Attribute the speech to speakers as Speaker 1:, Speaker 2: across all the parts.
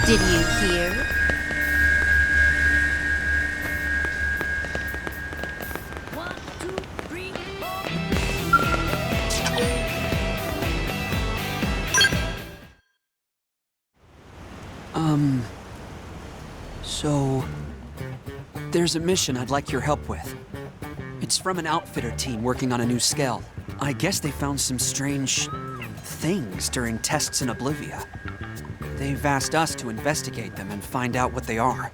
Speaker 1: Did you hear? One, two, three,
Speaker 2: four. So... There's a mission I'd like your help with. It's from an outfitter team working on a new scale. I guess they found some strange... things during tests in Oblivia. They've asked us to investigate them and find out what they are.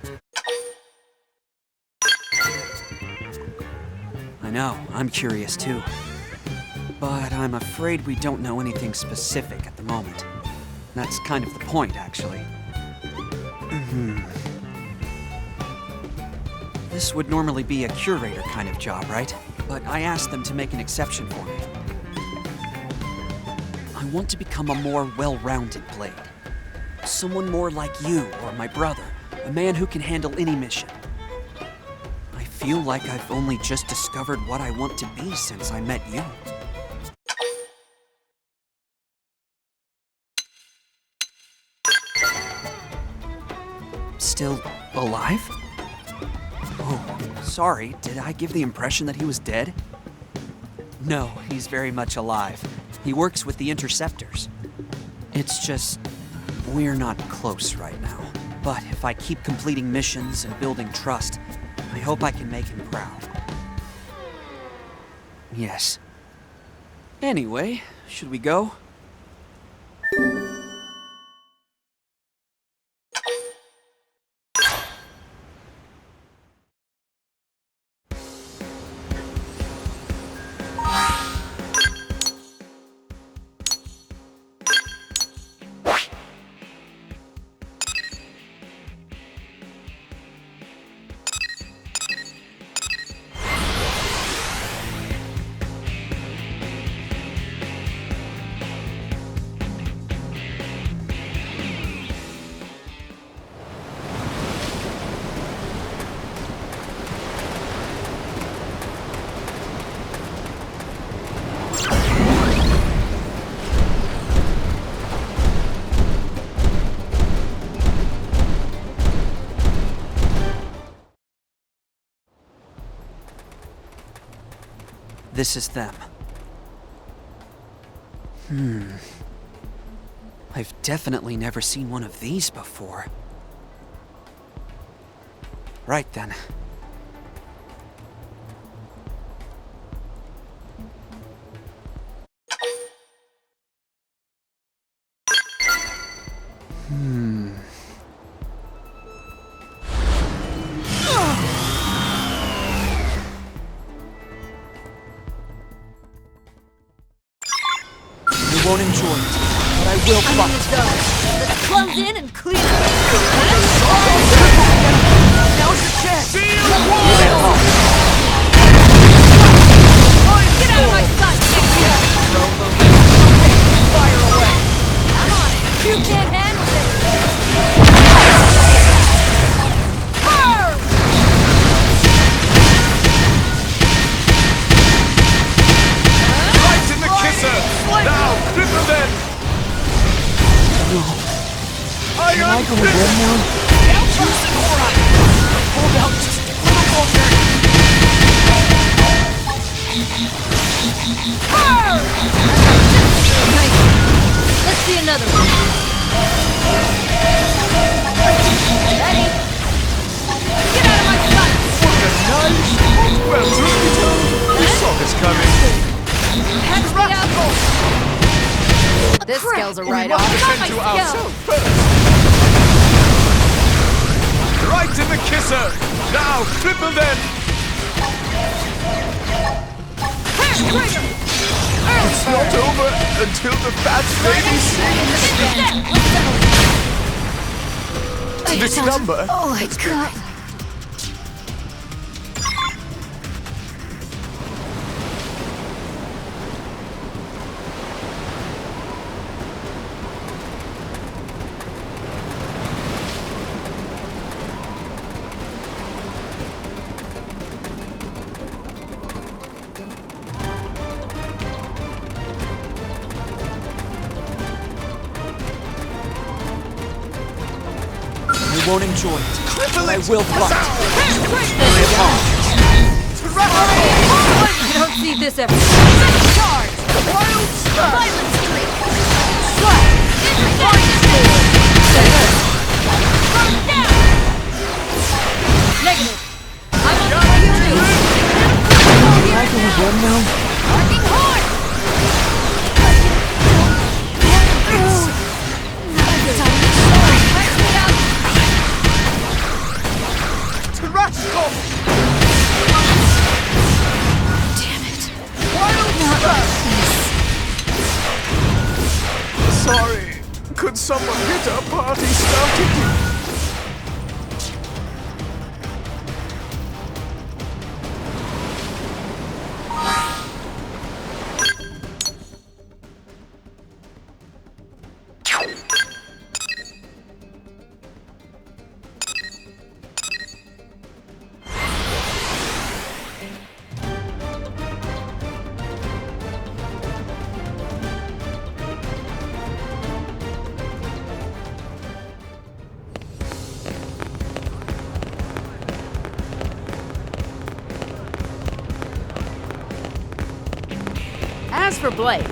Speaker 2: I know, I'm curious too. But I'm afraid we don't know anything specific at the moment. That's kind of the point, actually. This would normally be a curator kind of job, right? But I asked them to make an exception for me. I want to become a more well-rounded blade. Someone more like you or my brother. A man who can handle any mission. I feel like I've only just discovered what I want to be since I met you. Still alive? Oh, sorry. Did I give the impression that he was dead? No, he's very much alive. He works with the Interceptors. It's just... we're not close right now. But if I keep completing missions and building trust, I hope I can make him proud. Yes. Anyway, should we go? This is them. I've definitely never seen one of these before. Right then. I won't enjoy it, but I will fight.
Speaker 1: Let's close in and clear.
Speaker 2: Now's your chance.
Speaker 1: Get out of my sight!
Speaker 2: Fire away.
Speaker 1: Come on, you can't handle this. Burn!
Speaker 3: Right in the kisser! Now, grip them in!
Speaker 2: No.
Speaker 3: Iron
Speaker 2: Can I go
Speaker 3: fist!
Speaker 2: again now?
Speaker 3: Hold out just a little longer!
Speaker 1: Let's see another one. Ready? Get out of my sight!
Speaker 3: What a nice! Well, truth be told, the song is coming.
Speaker 1: Catch the apple! This scale's a
Speaker 3: We
Speaker 1: write-off.
Speaker 3: must
Speaker 1: Not
Speaker 3: attend
Speaker 1: my
Speaker 3: to
Speaker 1: skill.
Speaker 3: ourselves first. Right in the kisser! Now, cripple them! It's not over until the fat baby sings. This number
Speaker 1: Oh my god.
Speaker 2: won't enjoy it, but I will fight.
Speaker 1: I don't see this ever. Charge!
Speaker 3: Wild smash!
Speaker 1: Violent streak! Slap! Throw down! Negative. I'm on the way too.
Speaker 2: Am I gonna win now?
Speaker 1: Barking horn! Catch me up!
Speaker 3: Terrascom!
Speaker 1: Damn it.
Speaker 3: Wild smash! Sorry. Could someone get a party started?
Speaker 1: As for Blade,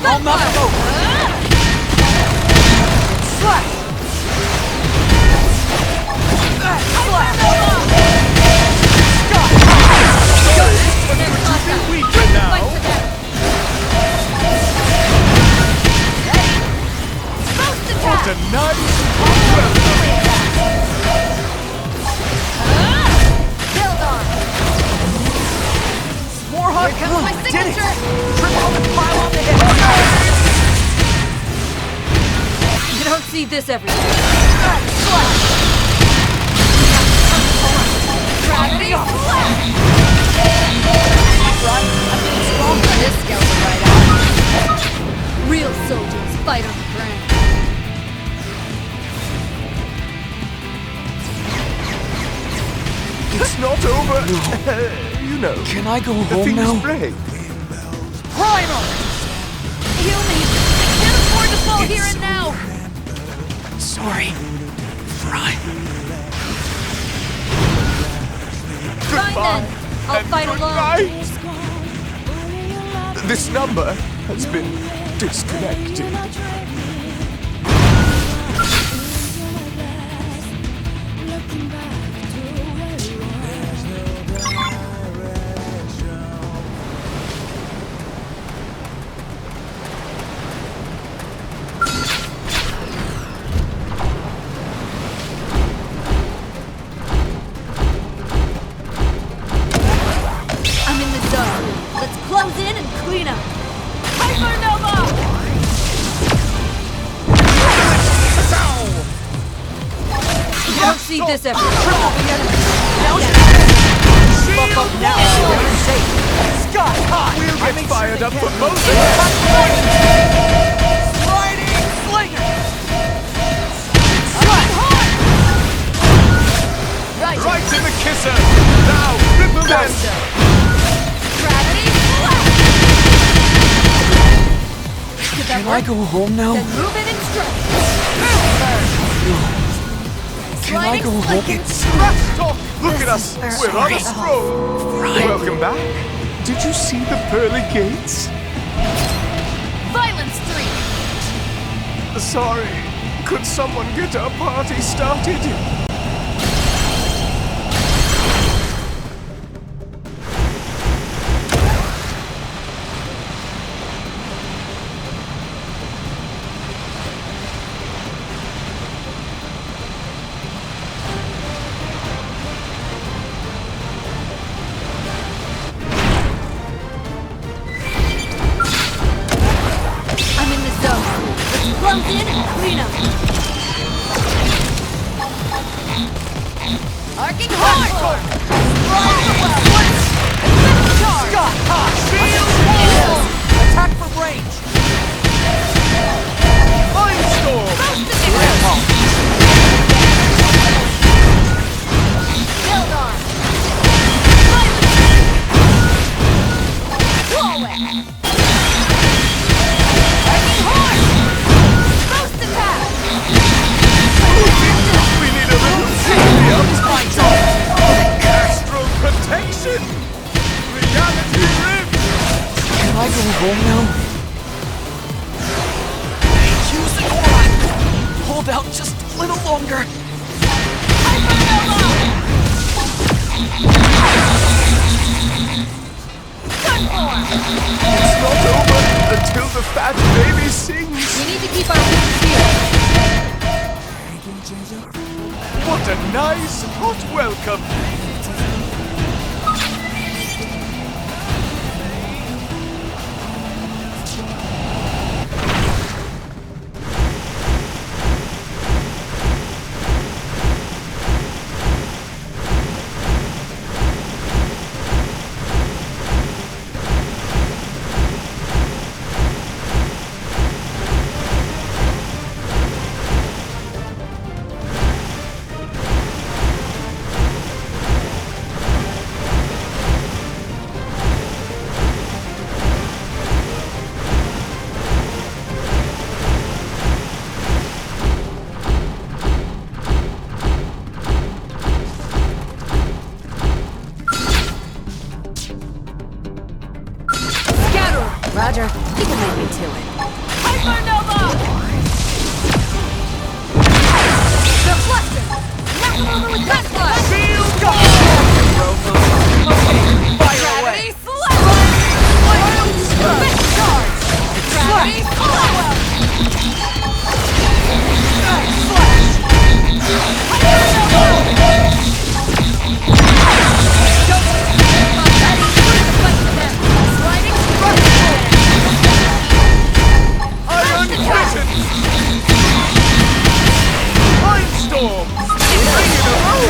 Speaker 2: I'll knock him over.
Speaker 1: Slash!
Speaker 3: Weaker now. What a nice
Speaker 1: Build on!
Speaker 2: More hot
Speaker 1: Here comes my
Speaker 2: did it!
Speaker 1: signature!
Speaker 2: Triple and pile on the hit.
Speaker 1: You don't see this every day. Gravity slash!
Speaker 2: Right? I'm getting stronger.
Speaker 1: This scales it right out. Real soldiers fight on the ground.
Speaker 3: It's not over. You know.
Speaker 2: Can I go
Speaker 3: The
Speaker 2: home
Speaker 3: things
Speaker 2: now?
Speaker 3: break.
Speaker 2: Primal!
Speaker 1: Heal me! I can't afford to fall here and now!
Speaker 2: Sorry. Fry.
Speaker 1: Fine
Speaker 3: Goodbye.
Speaker 1: then. I'll
Speaker 3: and
Speaker 1: fight
Speaker 3: good
Speaker 1: alone.
Speaker 3: night. This number has been disconnected.
Speaker 1: I'm in the zone. Let's close in and clean up. Hypernova! You don't see this every day.
Speaker 2: Buff up now. You're safe. Scott, hot.
Speaker 3: We'll get fired up for both of us.
Speaker 2: Sliding slinger.
Speaker 1: Right.
Speaker 3: Right in the kisser. Now, rip them in.
Speaker 1: Gravity slash! Did that
Speaker 2: Can I
Speaker 1: work?
Speaker 2: go home now?
Speaker 1: Then move in and strike.
Speaker 2: Can I go home?
Speaker 3: It's trash talk. Look at us. We're on a stroll.
Speaker 2: Right.
Speaker 3: Welcome back. Did you see the pearly gates?
Speaker 1: Violence 3!
Speaker 3: Sorry. Could someone get our party started?
Speaker 1: I'm in the zone. Let's close in and clean up. Arcing horn!
Speaker 2: Scott, hot. Shield. Attack from range.
Speaker 3: Mindstorm.
Speaker 1: Build arm! Forward! Arcing horn! Boost attack!
Speaker 3: We need a little premium. Astral protection. Reality rift.
Speaker 2: Can I go home now? Use the aura. Hold out just a little longer.
Speaker 3: It's not over until the fat baby sings.
Speaker 1: We need to keep our wings here.
Speaker 3: What a nice hot welcome.
Speaker 1: Roger. You can lead me to it.
Speaker 3: storm! Bring it on!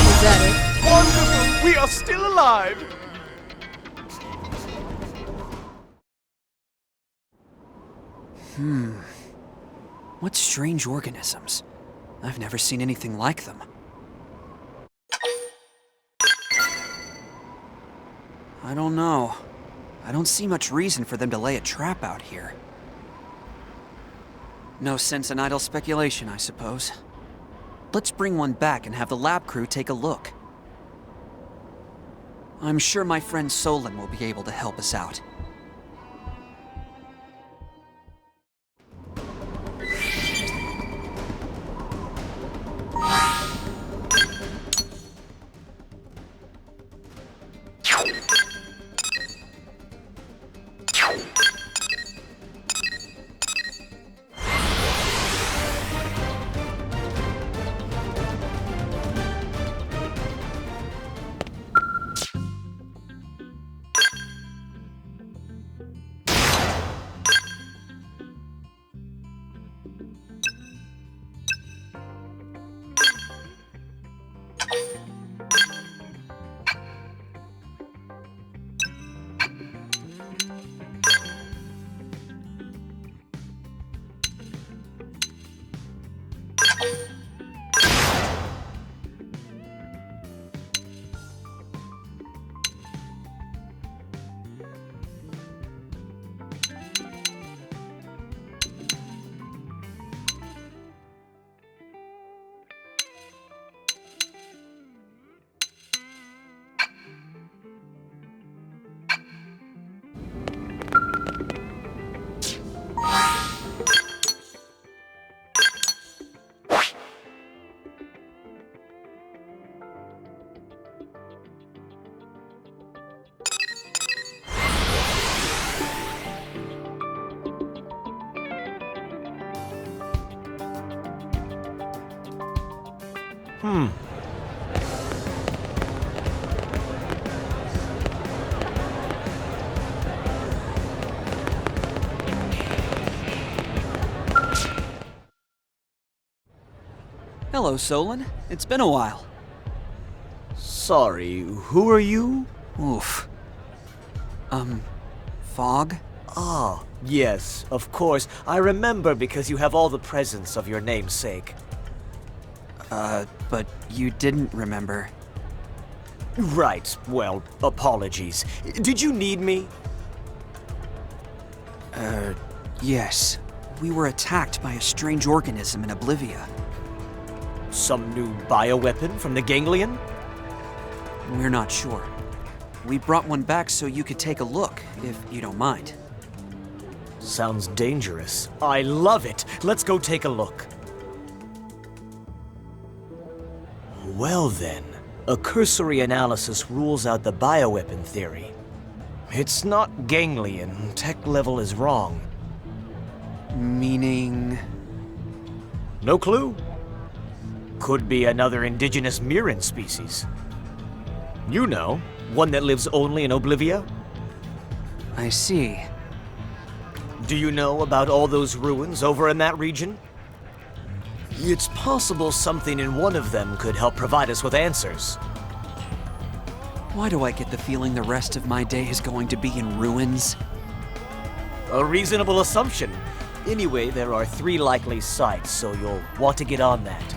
Speaker 1: Is that it?
Speaker 3: Wonderful! We are still alive!
Speaker 2: What strange organisms? I've never seen anything like them. I don't know. I don't see much reason for them to lay a trap out here. No sense in idle speculation, I suppose. Let's bring one back and have the lab crew take a look. I'm sure my friend Solon will be able to help us out. Hello, Solon. It's been a while.
Speaker 4: Sorry, who are you?
Speaker 2: Oof. Fog?
Speaker 4: Ah, yes, of course. I remember because you have all the presents of your namesake.
Speaker 2: But you didn't remember.
Speaker 4: Right, well, apologies. Did you need me?
Speaker 2: Yes. We were attacked by a strange organism in Oblivia.
Speaker 4: Some new bioweapon from the ganglion?
Speaker 2: We're not sure. We brought one back so you could take a look, if you don't mind.
Speaker 4: Sounds dangerous. I love it. Let's go take a look. Well then, a cursory analysis rules out the bioweapon theory. It's not ganglion. Tech level is wrong.
Speaker 2: Meaning...
Speaker 4: No clue? Could be another indigenous Mirren species. You know, one that lives only in Oblivia?
Speaker 2: I see.
Speaker 4: Do you know about all those ruins over in that region? It's possible something in one of them could help provide us with answers.
Speaker 2: Why do I get the feeling the rest of my day is going to be in ruins?
Speaker 4: A reasonable assumption. Anyway, there are 3 likely sites, so you'll want to get on that.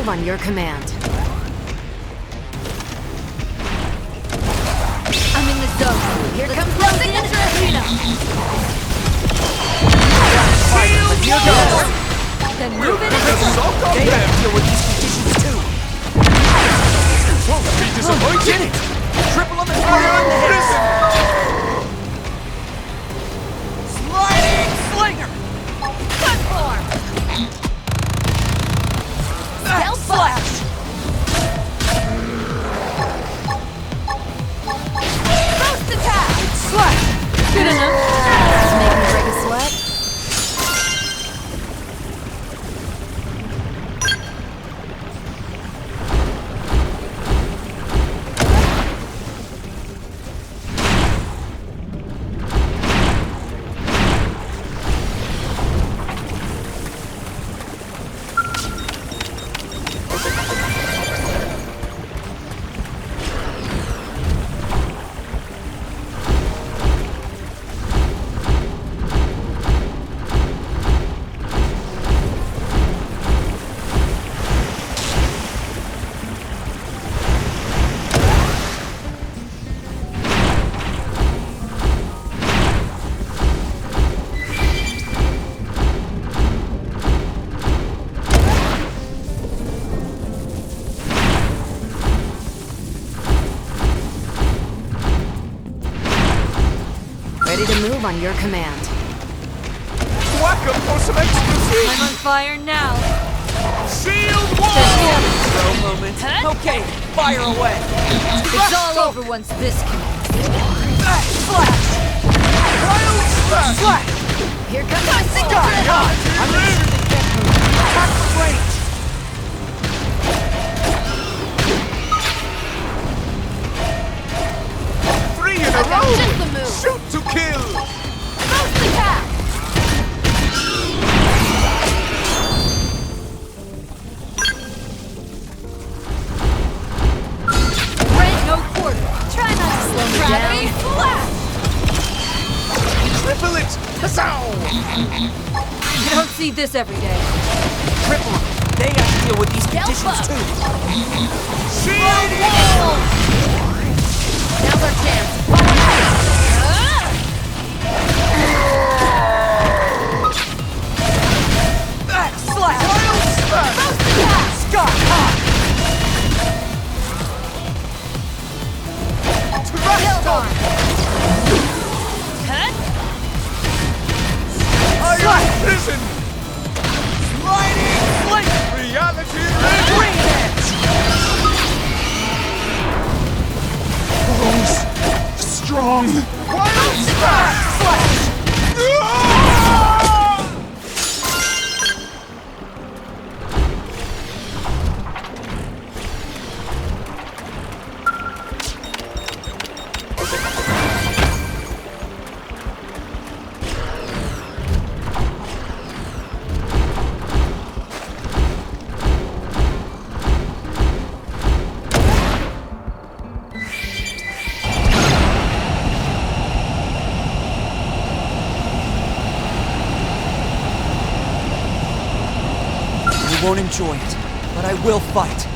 Speaker 1: move on your command. I'm in the zone. Here comes the signature cleanup.
Speaker 3: Here goes!
Speaker 1: Then move it
Speaker 3: There's a
Speaker 1: in.
Speaker 3: sock on
Speaker 2: They
Speaker 3: them!
Speaker 2: have to deal with these conditions too.
Speaker 3: Won't be disappointed!
Speaker 2: Did it! Triple them and
Speaker 3: Iron
Speaker 2: the hits!
Speaker 3: Prison!
Speaker 2: Sliding slinger!
Speaker 1: Gun form. Stealth
Speaker 2: Slash!
Speaker 1: Ghost attack.
Speaker 2: Slash!
Speaker 1: Good enough. Make me break a sweat. Ready to move on your command.
Speaker 3: Whack 'em for some ecstasy!
Speaker 1: I'm on fire now.
Speaker 3: Shield wall!
Speaker 2: Throw moment. Okay, fire away.
Speaker 1: It's all over once this commences.
Speaker 2: Slash!
Speaker 3: Wild smash!
Speaker 2: Slash!
Speaker 1: Here comes my signature hit.
Speaker 2: I'm gonna shoot the jet move. Attack from range.
Speaker 3: Three in a
Speaker 1: Just the
Speaker 3: row!
Speaker 1: move.
Speaker 3: Shoot to kill!
Speaker 1: Ghost attack. Red no quarter. Try not to slow me down. Flash.
Speaker 3: Triple it! Kazow!
Speaker 1: You don't see this every day.
Speaker 2: Triple them. They have to deal with these conditions
Speaker 1: up.
Speaker 2: too.
Speaker 3: Shield wall!
Speaker 1: Now's our chance.
Speaker 2: Slash!
Speaker 3: Wild smash!
Speaker 2: Scott!
Speaker 3: Trash talk! Iron prison!
Speaker 2: Sliding slinger!
Speaker 3: Reality ring!
Speaker 2: Green hits!
Speaker 3: Close! Strong! Wild smash!
Speaker 2: Slash! I won't enjoy it, but I will fight.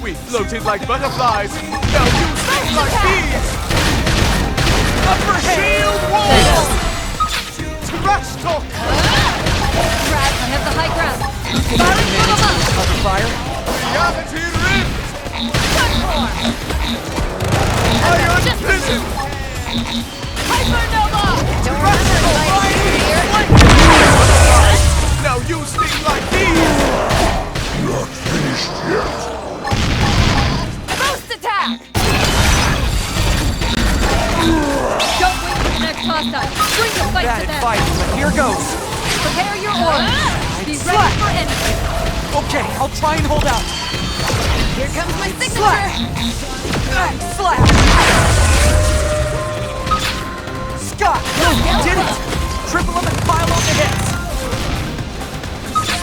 Speaker 3: We floated like butterflies! Now you sting like bees! Upper shield wall! Trash talk!
Speaker 1: Brad, I have the high ground. Firing from above.
Speaker 2: Cover fire.
Speaker 3: Reality rift!
Speaker 1: Gun form.
Speaker 3: Iron
Speaker 1: Just
Speaker 3: prison!
Speaker 1: Hypernova. Don't
Speaker 3: Trash
Speaker 1: remember
Speaker 3: talk!
Speaker 1: here.
Speaker 3: Now you sting like bees!
Speaker 5: Not finished.
Speaker 1: First attack! Don't wait for the next hostile. Bring the fight
Speaker 2: Bad
Speaker 1: to them.
Speaker 2: advice, but here goes.
Speaker 1: Prepare your orders. Be ready for anything.
Speaker 2: Okay, I'll try and hold out.
Speaker 1: Here comes my signature.
Speaker 2: Slap! Scott! Did it! Triple them and pile on the hits!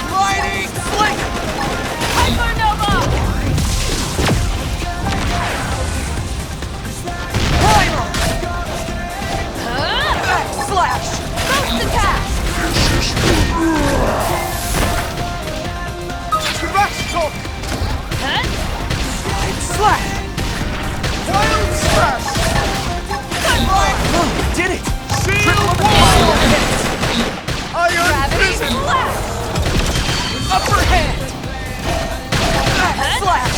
Speaker 2: Sliding slick!
Speaker 1: Hypernova!
Speaker 2: Primal! Slash!
Speaker 1: First attack!
Speaker 3: Crash talk!
Speaker 2: Slap!
Speaker 3: Wild smash!
Speaker 2: Did it!
Speaker 3: Shield
Speaker 2: Pile
Speaker 3: wall!
Speaker 2: on the hits!
Speaker 3: Iron
Speaker 1: Gravity
Speaker 3: fist!
Speaker 1: blast!
Speaker 2: Upper hand! Slash!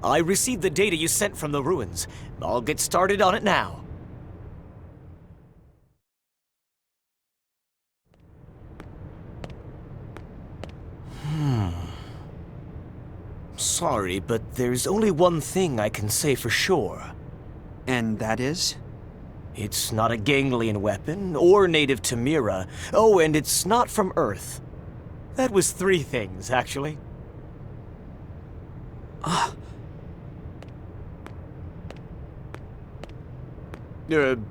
Speaker 4: I received the data you sent from the ruins. I'll get started on it now. Sorry, but there's only one thing I can say for sure.
Speaker 2: And that is?
Speaker 4: It's not a ganglion weapon, or native to Mira. Oh, and it's not from Earth. That was 3 things, actually.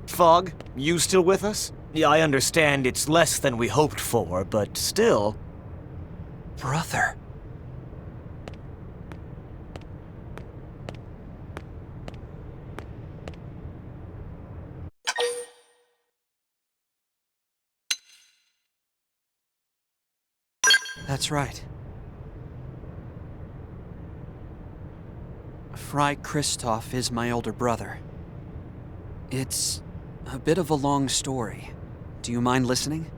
Speaker 4: Fog, you still with us? Yeah, I understand it's less than we hoped for, but still...
Speaker 2: Brother. That's right. Fry Kristoff is my older brother. It's a bit of a long story. Do you mind listening?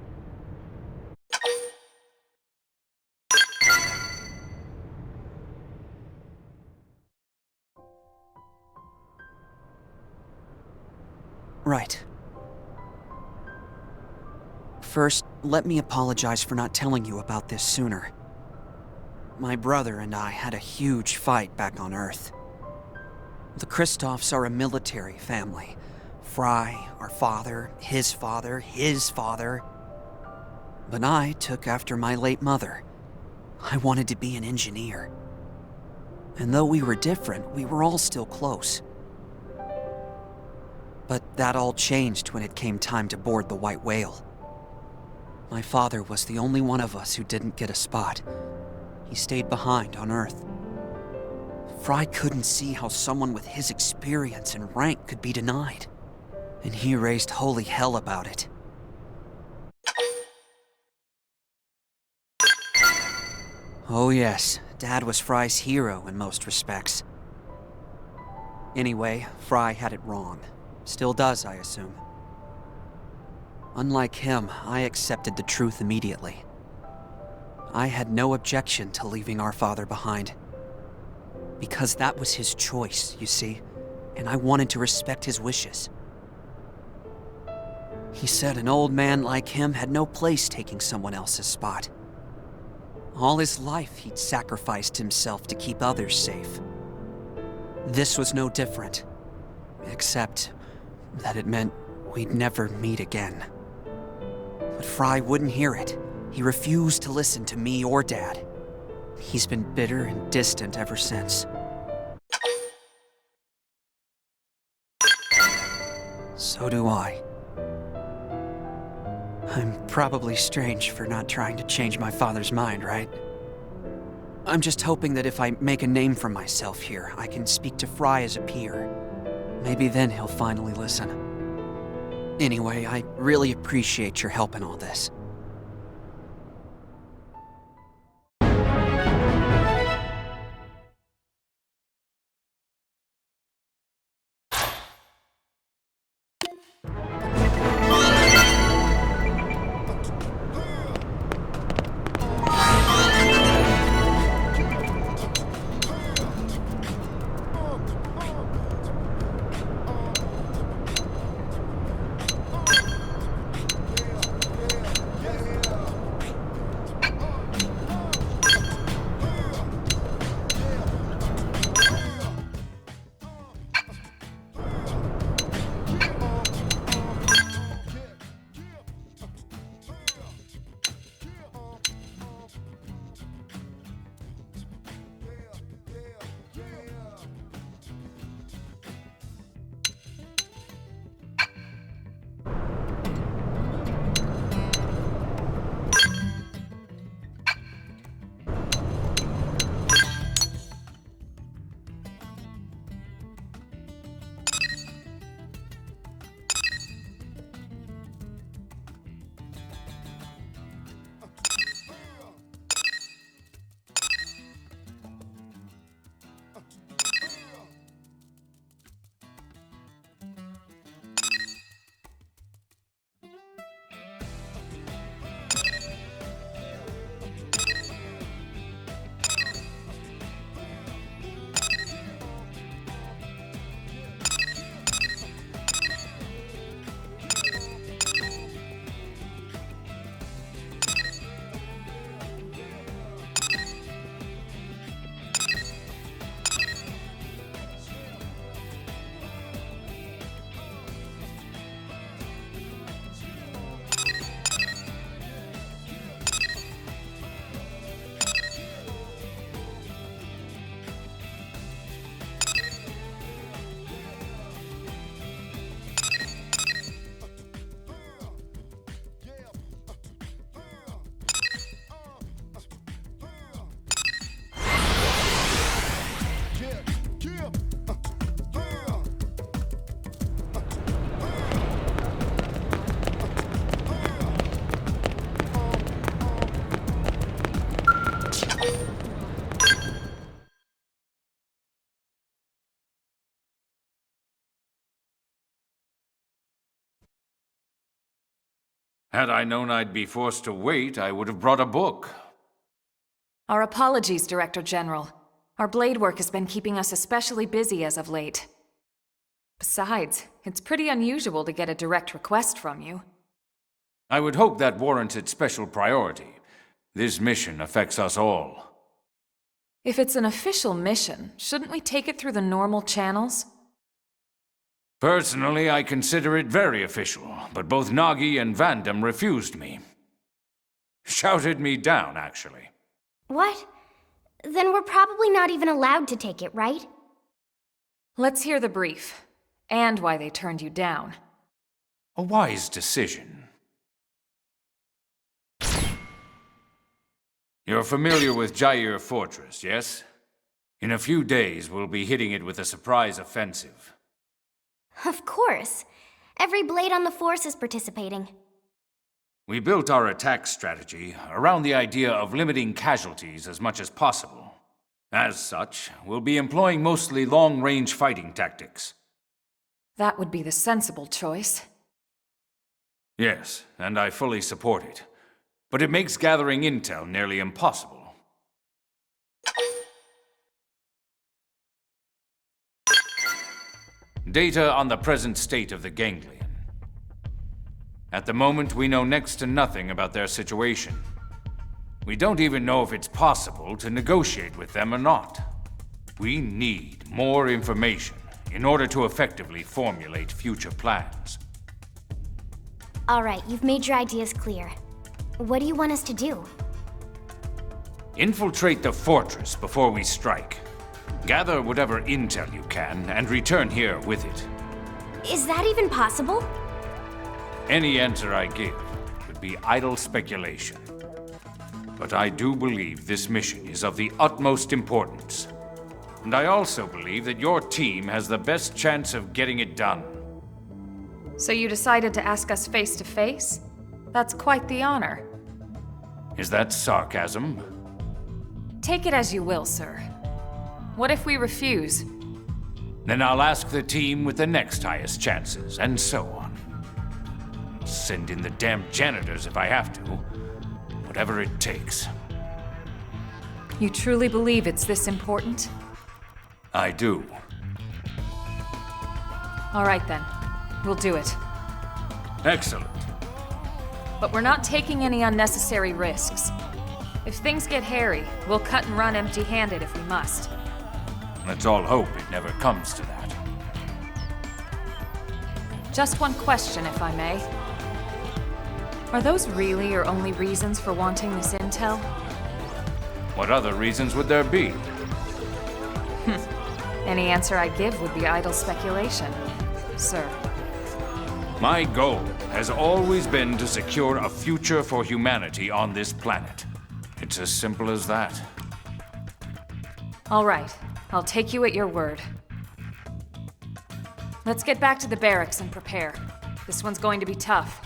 Speaker 2: Right. First, let me apologize for not telling you about this sooner. My brother and I had a huge fight back on Earth. The Kristoffs are a military family. Fry, our father, his father, his father. But I took after my late mother. I wanted to be an engineer. And though we were different, we were all still close. But that all changed when it came time to board the White Whale. My father was the only one of us who didn't get a spot. He stayed behind on Earth. Fry couldn't see how someone with his experience and rank could be denied. And he raised holy hell about it. Oh yes, Dad was Fry's hero in most respects. Anyway, Fry had it wrong. Still does, I assume. Unlike him, I accepted the truth immediately. I had no objection to leaving our father behind. Because that was his choice, you see, and I wanted to respect his wishes. He said an old man like him had no place taking someone else's spot. All his life, he'd sacrificed himself to keep others safe. This was no different, except that it meant we'd never meet again. But Fry wouldn't hear it. He refused to listen to me or Dad. He's been bitter and distant ever since. So do I. I'm probably strange for not trying to change my father's mind, right? I'm just hoping that if I make a name for myself here, I can speak to Fry as a peer. Maybe then he'll finally listen. Anyway, I really appreciate your help in all this.
Speaker 5: Had I known I'd be forced to wait, I would have brought a book.
Speaker 6: Our apologies, Director General. Our blade work has been keeping us especially busy as of late. Besides, it's pretty unusual to get a direct request from you.
Speaker 5: I would hope that warranted special priority. This mission affects us all.
Speaker 6: If it's an official mission, shouldn't we take it through the normal channels?
Speaker 5: Personally, I consider it very official, but both Nagi and Vandam refused me. Shouted me down, actually.
Speaker 7: What? Then we're probably not even allowed to take it, right?
Speaker 6: Let's hear the brief, and why they turned you down.
Speaker 5: A wise decision. You're familiar with Jair Fortress, yes? In a few days, we'll be hitting it with a surprise offensive.
Speaker 7: Of course. Every blade on the force is participating.
Speaker 5: We built our attack strategy around the idea of limiting casualties as much as possible. As such, we'll be employing mostly long-range fighting tactics.
Speaker 6: That would be the sensible choice.
Speaker 5: Yes, and I fully support it. But it makes gathering intel nearly impossible. Data on the present state of the ganglion. At the moment, we know next to nothing about their situation. We don't even know if it's possible to negotiate with them or not. We need more information in order to effectively formulate future plans.
Speaker 7: All right, you've made your ideas clear. What do you want us to do?
Speaker 5: Infiltrate the fortress before we strike. Gather whatever intel you can and return here with it.
Speaker 7: Is that even possible?
Speaker 5: Any answer I give would be idle speculation. But I do believe this mission is of the utmost importance. And I also believe that your team has the best chance of getting it done.
Speaker 6: So you decided to ask us face to face? That's quite the honor.
Speaker 5: Is that sarcasm?
Speaker 6: Take it as you will, sir. What if we refuse?
Speaker 5: Then I'll ask the team with the next highest chances, and so on. Send in the damn janitors if I have to. Whatever it takes.
Speaker 6: You truly believe it's this important?
Speaker 5: I do.
Speaker 6: All right then. We'll do it.
Speaker 5: Excellent.
Speaker 6: But we're not taking any unnecessary risks. If things get hairy, we'll cut and run empty-handed if we must.
Speaker 5: Let's all hope it never comes to that.
Speaker 6: Just one question, if I may. Are those really your only reasons for wanting this intel?
Speaker 5: What other reasons would there be?
Speaker 6: Any answer I give would be idle speculation, sir.
Speaker 5: My goal has always been to secure a future for humanity on this planet. It's as simple as that.
Speaker 6: All right, I'll take you at your word. Let's get back to the barracks and prepare. This one's going to be tough.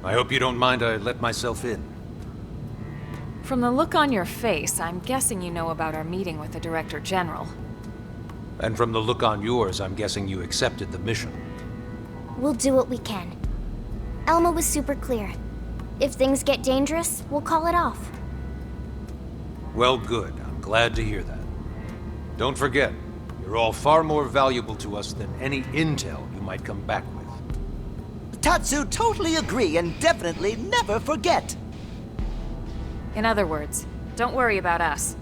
Speaker 8: I hope you don't mind I let myself in.
Speaker 6: From the look on your face, I'm guessing you know about our meeting with the Director General.
Speaker 8: And from the look on yours, I'm guessing you accepted the mission.
Speaker 7: We'll do what we can. Elma was super clear. If things get dangerous, we'll call it off.
Speaker 8: Well, good. I'm glad to hear that. Don't forget, you're all far more valuable to us than any intel you might come back with.
Speaker 9: Tatsu totally agree and definitely never forget.
Speaker 6: In other words, don't worry about us.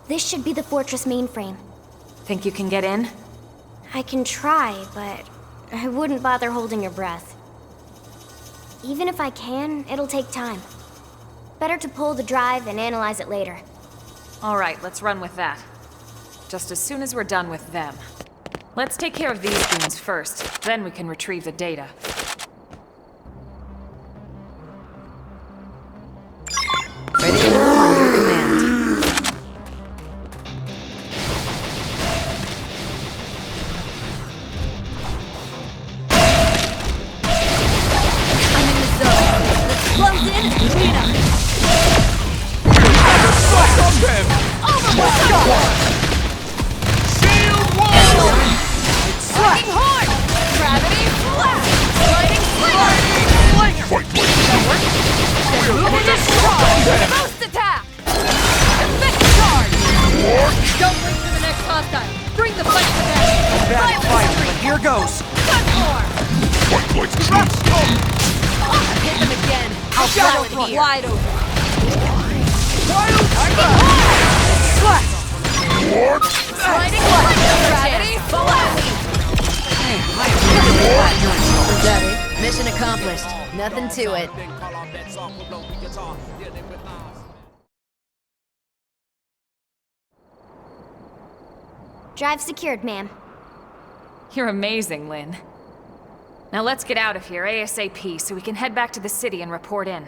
Speaker 7: This should be the fortress mainframe.
Speaker 6: Think you can get in?
Speaker 7: I can try, but I wouldn't bother holding your breath. Even if I can, it'll take time. Better to pull the drive and analyze it later.
Speaker 6: Alright, let's run with that. Just as soon as we're done with them. Let's take care of these goons first, then we can retrieve the data.
Speaker 1: Ready to move on your command. I'm in the zone. Let's close in and clean up.
Speaker 3: Strike on them! Overwhelm! Shield wall!
Speaker 1: Lightning horn! Gravity flash! Lightning slinger! Moving destroy! Ghost attack! Effect charge! Don't wait for the next hostile. Bring the fight to them.
Speaker 2: Bad fight, but here goes.
Speaker 1: Gun more! Hit them again. I'll plow it here. Wide open. Sliding gravity flash! Pathetic. Mission accomplished. Nothing to it.
Speaker 7: Drive secured, ma'am.
Speaker 6: You're amazing, Lynn. Now let's get out of here ASAP so we can head back to the city and report in.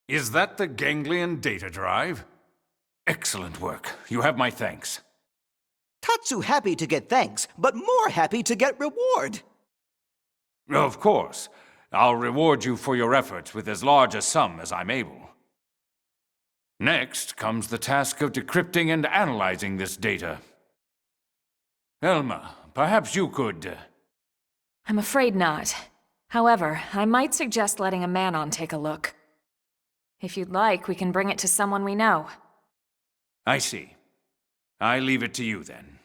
Speaker 5: Is that the ganglion data drive? Excellent work. You have my thanks.
Speaker 9: Tatsu happy to get thanks, but more happy to get reward.
Speaker 5: Of course. I'll reward you for your efforts with as large a sum as I'm able. Next comes the task of decrypting and analyzing this data. Elma, perhaps you could...
Speaker 6: I'm afraid not. However, I might suggest letting a man-on take a look. If you'd like, we can bring it to someone we know.
Speaker 5: I see. I leave it to you then.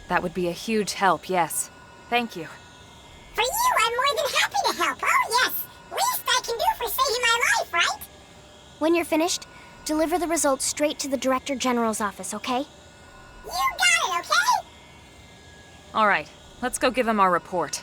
Speaker 6: That would be a huge help, yes. Thank you.
Speaker 10: For you, I'm more than happy to help. Oh, yes. Least I can do for saving my life, right?
Speaker 7: When you're finished, deliver the results straight to the Director General's office, okay?
Speaker 10: You got it, okay?
Speaker 6: All right, let's go give him our report.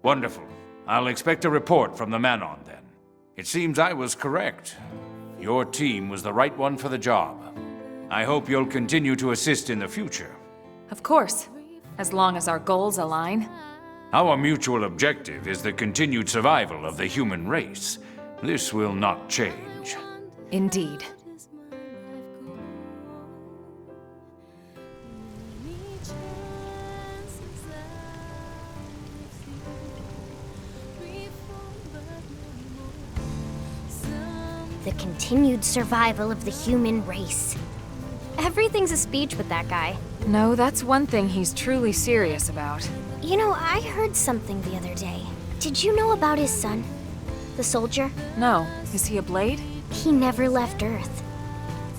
Speaker 5: Wonderful. I'll expect a report from the Manon then. It seems I was correct. Your team was the right one for the job. I hope you'll continue to assist in the future.
Speaker 6: Of course, as long as our goals align.
Speaker 5: Our mutual objective is the continued survival of the human race. This will not change.
Speaker 6: Indeed.
Speaker 7: The continued survival of the human race. Everything's a speech with that guy.
Speaker 6: No, that's one thing he's truly serious about.
Speaker 7: You know, I heard something the other day. Did you know about his son? The soldier?
Speaker 6: No. Is he a Blade?
Speaker 7: He never left Earth.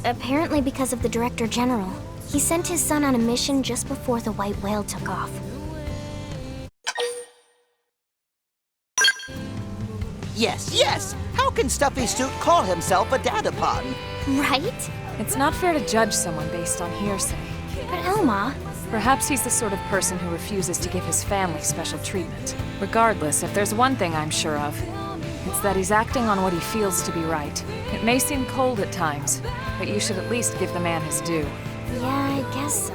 Speaker 7: Apparently because of the Director General. He sent his son on a mission just before the White Whale took off.
Speaker 9: Yes, yes! How can Stuffy Suit call himself a datapod?
Speaker 7: Right?
Speaker 6: It's not fair to judge someone based on hearsay.
Speaker 7: But Elma...
Speaker 6: Perhaps he's the sort of person who refuses to give his family special treatment. Regardless, if there's one thing I'm sure of, it's that he's acting on what he feels to be right. It may seem cold at times, but you should at least give the man his due.
Speaker 7: Yeah, I guess so.